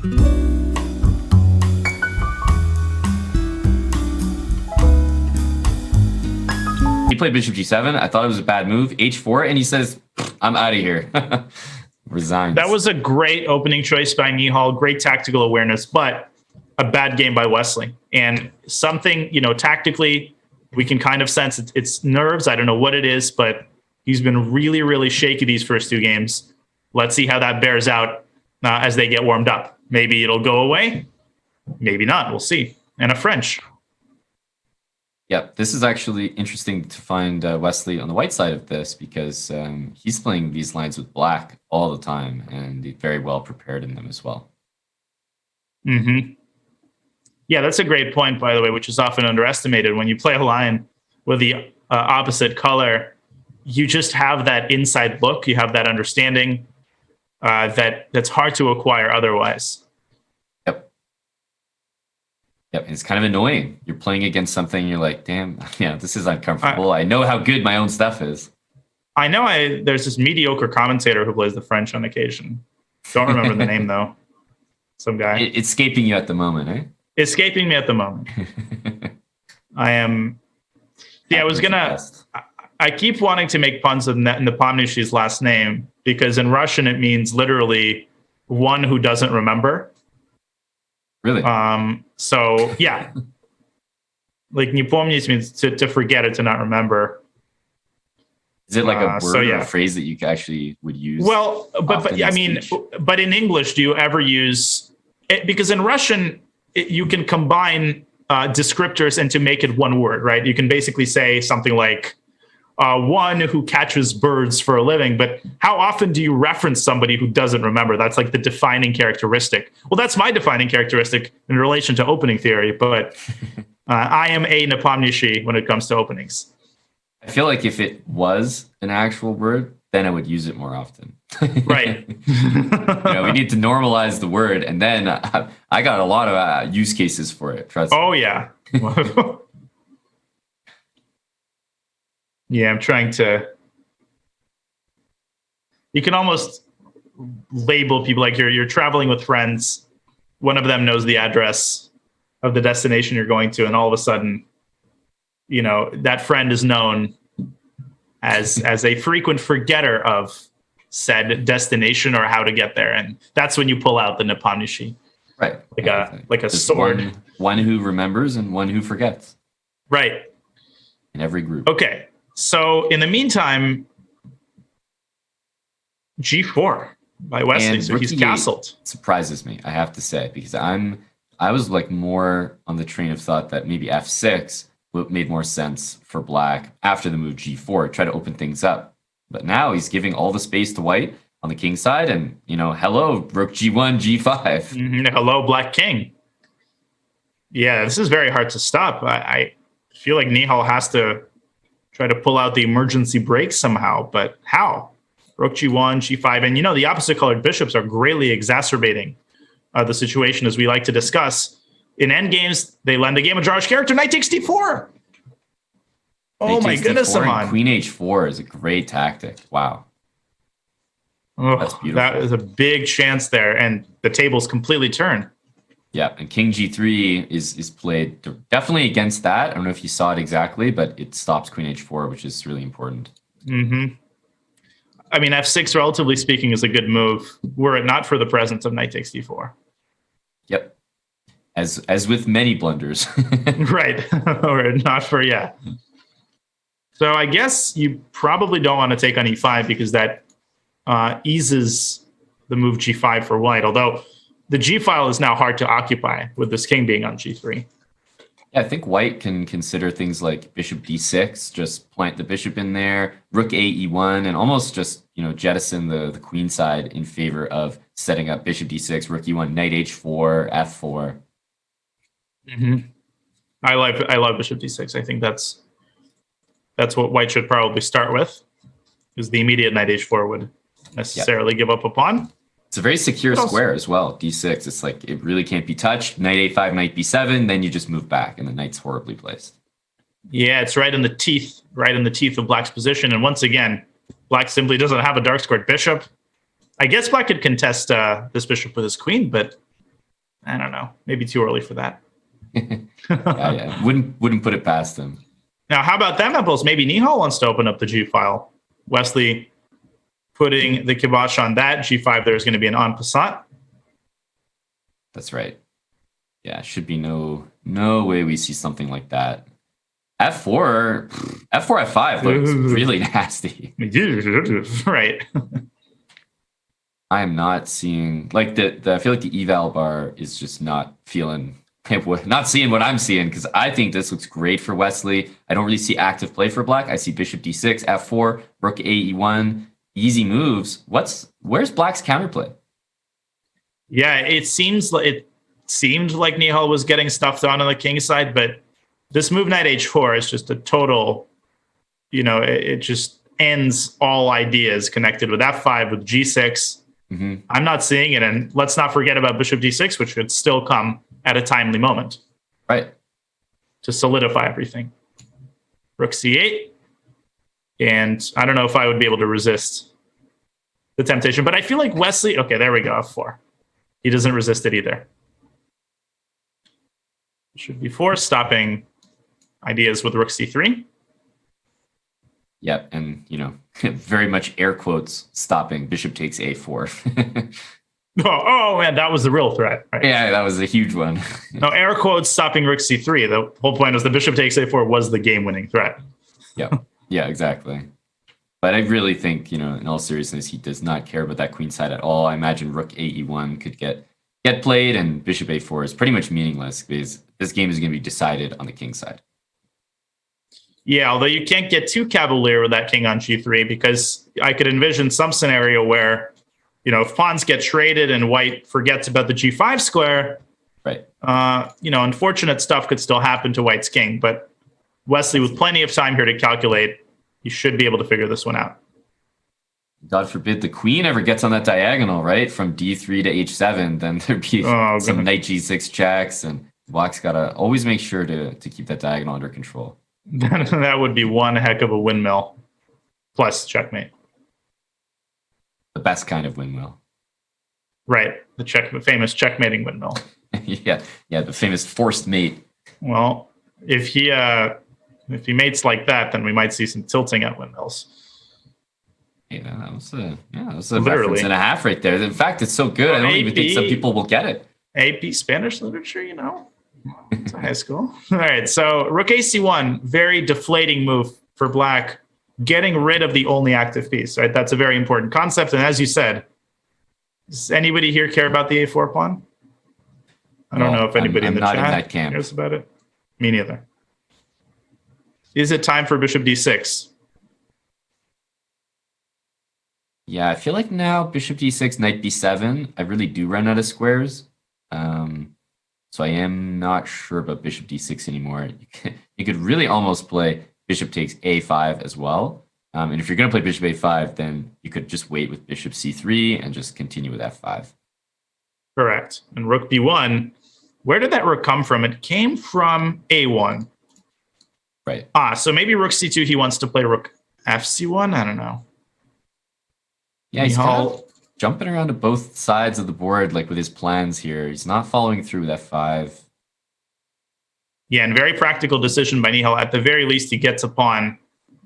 He played bishop g7. I thought it was a bad move. h4, and he says, I'm out of here. Resigns. That was a great opening choice by Nihal, great tactical awareness, but a bad game by Wesley. And something, tactically, we can kind of sense it's nerves. I don't know what it is, but he's been really, really shaky these first two games. Let's see how that bears out as they get warmed up. Maybe it'll go away. Maybe not. We'll see. And a French. Yep, this is actually interesting to find Wesley on the white side of this because he's playing these lines with black all the time and he's very well prepared in them as well. Mm-hmm. Yeah, that's a great point, by the way, which is often underestimated. When you play a line with the opposite color, you just have that inside look. You have that understanding that's hard to acquire otherwise. Yep, it's kind of annoying. You're playing against something, you're like, damn, yeah, this is uncomfortable. I know how good my own stuff is. I know there's this mediocre commentator who plays the French on occasion. Don't remember the name, though. Some guy. It's escaping you at the moment, eh? Escaping me at the moment. I am... Yeah, I keep wanting to make puns of Nepomniachtchi's last name, because in Russian it means literally one who doesn't remember. Really? So yeah, like не помнить means to forget or to not remember. Is it like a word or a phrase that you actually would use? Well, but I mean, but in English, do you ever use it? Because in Russian, you can combine descriptors and to make it one word, right? You can basically say something like one who catches birds for a living, but how often do you reference somebody who doesn't remember? That's like the defining characteristic. Well, that's my defining characteristic in relation to opening theory, but I am a Nepomniachtchi when it comes to openings. I feel like if it was an actual word, then I would use it more often. Right. We need to normalize the word, and then I got a lot of use cases for it. Trust me. Oh, yeah. Yeah, I'm trying to... You can almost label people like you're traveling with friends. One of them knows the address of the destination you're going to, and all of a sudden, that friend is known as a frequent forgetter of said destination or how to get there. And that's when you pull out the Nepomniachtchi. Right. Like a sword. One who remembers and one who forgets. Right. In every group. Okay. So in the meantime, G4 by Wesley. And so he's castled. Surprises me, I have to say, because I was like more on the train of thought that maybe F6 made more sense for black after the move G4, try to open things up. But now he's giving all the space to white on the king side, and hello, rook G1, G5. Mm-hmm. Hello, black king. Yeah, this is very hard to stop. I feel like Nihal has to try to pull out the emergency brakes somehow, but how? Rook G1, G5, and the opposite colored bishops are greatly exacerbating the situation, as we like to discuss. In endgames, they lend a game of drawish character. Knight takes D4. Oh my goodness, Saman. Queen H4 is a great tactic. Wow. Oh, that's beautiful. That is a big chance there, and the table's completely turned. Yeah, and King G3 is played definitely against that. I don't know if you saw it exactly, but it stops Queen H4, which is really important. Mm-hmm. I mean, F6, relatively speaking, is a good move, were it not for the presence of Knight takes D4. Yep. As with many blunders. Right. Or not for, yeah. So I guess you probably don't want to take on E5 because that eases the move G5 for white, although the G file is now hard to occupy with this king being on G3. Yeah, I think white can consider things like bishop D6, just plant the bishop in there, rook A E1, and almost just jettison the queen side in favor of setting up bishop D6, rook E1, knight H4, F4. Mm-hmm. I love bishop D6. I think that's what white should probably start with, because the immediate knight H4 would necessarily give up a pawn. It's a very secure square as well, D6. It's like it really can't be touched. Knight A5, knight B7, then you just move back, and the knight's horribly placed. Yeah, it's right in the teeth of black's position. And once again, black simply doesn't have a dark squared bishop. I guess black could contest this bishop with his queen, but I don't know. Maybe too early for that. Yeah. Wouldn't put it past him. Now, how about them apples? Maybe Nihal wants to open up the G file. Wesley putting the kibosh on that. G5, there's going to be an en passant. That's right. Yeah, should be no way we see something like that. F4, F5 looks really nasty. Right. I am not seeing like the. I feel like the eval bar is just not seeing what I'm seeing, because I think this looks great for Wesley. I don't really see active play for Black. I see Bishop D6, F4, Rook A E1, easy moves. Where's Black's counterplay? Yeah, it seemed like Nihal was getting stuffed on the king side, but this move knight H4 is just a total, it just ends all ideas connected with F5 with G6. Mm-hmm. I'm not seeing it, and let's not forget about Bishop D6, which could still come at a timely moment. Right. To solidify everything. Rook C8. And I don't know if I would be able to resist the temptation, but I feel like Wesley, okay, there we go, F4. He doesn't resist it either. Should be 4, stopping ideas with Rook C3. Yep, and very much air quotes stopping Bishop takes A4. Oh man, that was the real threat. Right? Yeah, that was a huge one. No, air quotes stopping Rook C3. The whole point was the Bishop takes A4 was the game-winning threat. Yeah, exactly. But I really think, in all seriousness, he does not care about that queen side at all. I imagine Rook A E1 could get played, and Bishop A4 is pretty much meaningless because this game is going to be decided on the king side. Yeah, although you can't get too cavalier with that king on G3, because I could envision some scenario where, if pawns get traded and white forgets about the G5 square, right? Unfortunate stuff could still happen to white's king. But Wesley, with plenty of time here to calculate, he should be able to figure this one out. God forbid the queen ever gets on that diagonal, right? From D3 to H7, then there'd be some knight G6 checks, and Black's got to always make sure to keep that diagonal under control. That would be one heck of a windmill, plus checkmate. The best kind of windmill. Right, the famous checkmating windmill. yeah, the famous forced mate. Well, if he mates like that, then we might see some tilting at windmills. Yeah, that was a reference and a half right there. In fact, it's so good, I don't even think some people will get it. AP Spanish literature, It's a high school. All right, so Rook AC1, very deflating move for Black, getting rid of the only active piece, right? That's a very important concept. And as you said, does anybody here care about the A4 pawn? I don't know if anybody in the chat cares about it. Me neither. Is it time for Bishop D6? Yeah, I feel like now Bishop D6, Knight B7, I really do run out of squares. So I am not sure about Bishop D6 anymore. You could really almost play Bishop takes A5 as well. And if you're going to play Bishop A5, then you could just wait with Bishop C3 and just continue with F5. Correct. And Rook B1, where did that rook come from? It came from A1. Right. So maybe Rook C2, he wants to play Rook FC1? I don't know. Yeah, he's kind of jumping around to both sides of the board, like with his plans here. He's not following through with F5. Yeah, and very practical decision by Nihal. At the very least, he gets a pawn.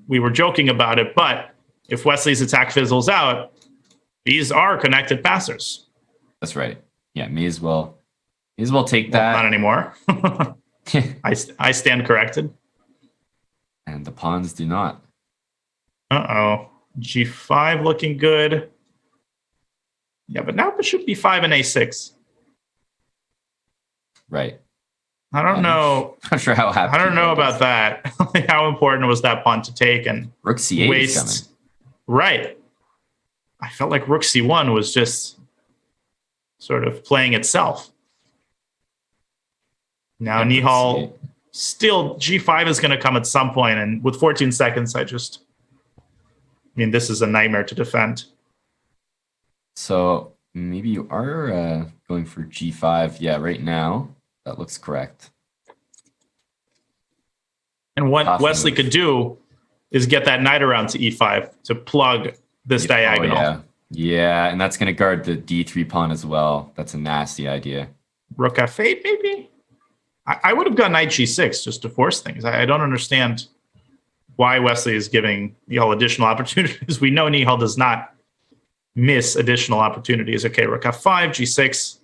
We were joking about it, but if Wesley's attack fizzles out, these are connected passers. That's right. Yeah, may as well take that. Not anymore. I stand corrected. And the pawns do not. Uh-oh. G5 looking good. Yeah, but now Bishop B5 and A6. Right. I don't know. I'm not sure how happy. I don't know about that. How important was that pawn to take and Rook C8 waste? is coming. Right. I felt like Rook C1 was just sort of playing itself. Now Nihal still G5 is going to come at some point, and with 14 seconds, this is a nightmare to defend. So maybe you are going for G5. Yeah, right now that looks correct. And what Wesley could do is get that knight around to E5 to plug this diagonal. Yeah, and that's going to guard the D3 pawn as well. That's a nasty idea. rook f8, maybe? I would have gone knight g6 just to force things. I don't understand why Wesley is giving Nihal additional opportunities. We know Nihal does not miss additional opportunities. Okay, rook f5, g6.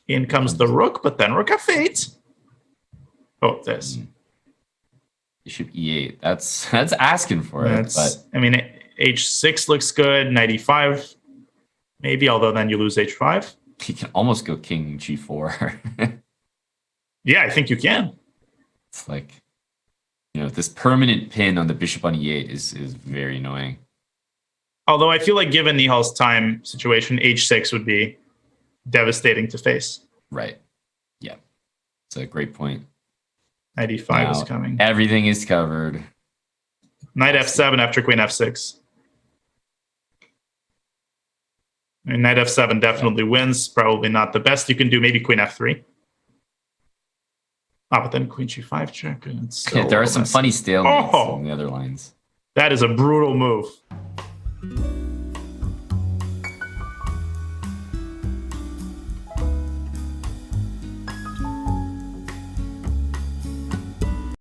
In comes the rook, but then rook f8. Oh, this. Bishop e8. That's asking for it. But I mean, h6 looks good. Knight e5, maybe. Although then you lose h5. he can almost go king g4. Yeah, I think you can. It's like, this permanent pin on the bishop on e8 is very annoying. Although I feel like given Nihal's time situation, h6 would be devastating to face. Right. Yeah. It's a great point. Knight e5 is coming. Everything is covered. Knight f7 after queen f6. I mean, knight f7 definitely wins. Probably not the best you can do. Maybe queen f3. But then queen g5 check. There are some funny stalemates on the other lines. That is a brutal move.